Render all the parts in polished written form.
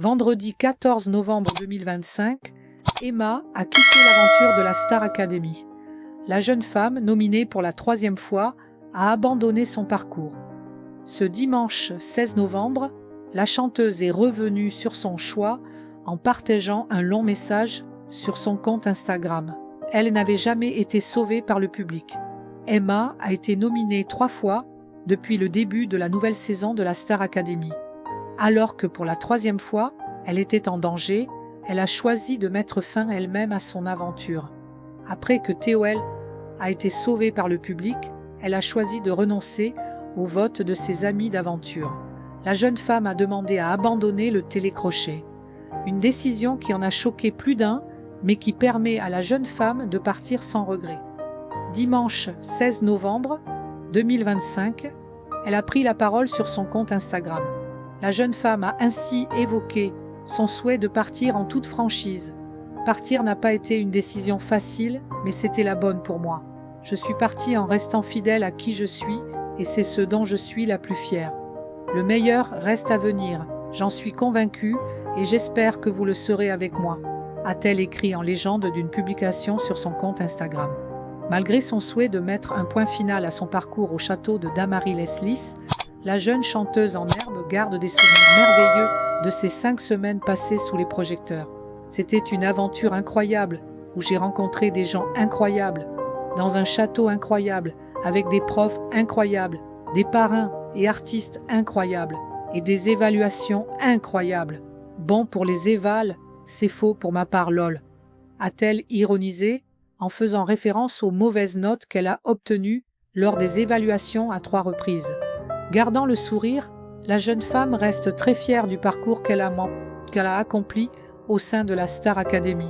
Vendredi 14 novembre 2025, Emma a quitté l'aventure de la Star Academy. La jeune femme, nominée pour la 3e fois, a abandonné son parcours. Ce dimanche 16 novembre, la chanteuse est revenue sur son choix en partageant un long message sur son compte Instagram. Elle n'avait jamais été sauvée par le public. Emma a été nominée 3 fois depuis le début de la nouvelle saison de la Star Academy. Alors que pour la 3e fois, elle était en danger, elle a choisi de mettre fin elle-même à son aventure. Après que TOL a été sauvée par le public, elle a choisi de renoncer au vote de ses amis d'aventure. La jeune femme a demandé à abandonner le télécrochet. Une décision qui en a choqué plus d'un, mais qui permet à la jeune femme de partir sans regret. Dimanche 16 novembre 2025, elle a pris la parole sur son compte Instagram. La jeune femme a ainsi évoqué son souhait de partir en toute franchise. Partir n'a pas été une décision facile, mais c'était la bonne pour moi. Je suis partie en restant fidèle à qui je suis et c'est ce dont je suis la plus fière. Le meilleur reste à venir, j'en suis convaincue et j'espère que vous le serez avec moi, a-t-elle écrit en légende d'une publication sur son compte Instagram. Malgré son souhait de mettre un point final à son parcours au château de Damary-les-Lys, la jeune chanteuse en herbe garde des souvenirs merveilleux de ces 5 semaines passées sous les projecteurs. C'était une aventure incroyable, où j'ai rencontré des gens incroyables, dans un château incroyable, avec des profs incroyables, des parrains et artistes incroyables, et des évaluations incroyables. Bon pour les évals, c'est faux pour ma part lol. A-t-elle ironisé en faisant référence aux mauvaises notes qu'elle a obtenues lors des évaluations à 3 reprises. Gardant le sourire, la jeune femme reste très fière du parcours qu'elle a accompli au sein de la Star Academy.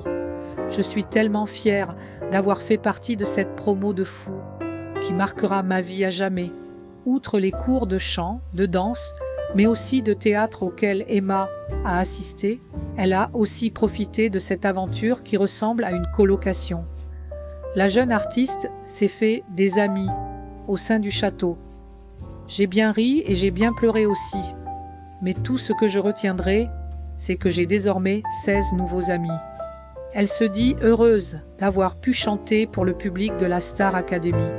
Je suis tellement fière d'avoir fait partie de cette promo de fou qui marquera ma vie à jamais. Outre les cours de chant, de danse, mais aussi de théâtre auxquels Emma a assisté, elle a aussi profité de cette aventure qui ressemble à une colocation. La jeune artiste s'est fait des amis au sein du château. J'ai bien ri et j'ai bien pleuré aussi. Mais tout ce que je retiendrai, c'est que j'ai désormais 16 nouveaux amis. Elle se dit heureuse d'avoir pu chanter pour le public de la Star Academy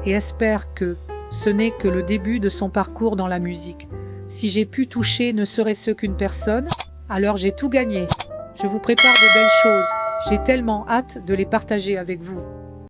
et espère que ce n'est que le début de son parcours dans la musique. Si j'ai pu toucher ne serait-ce qu'une personne, alors j'ai tout gagné. Je vous prépare de belles choses. J'ai tellement hâte de les partager avec vous.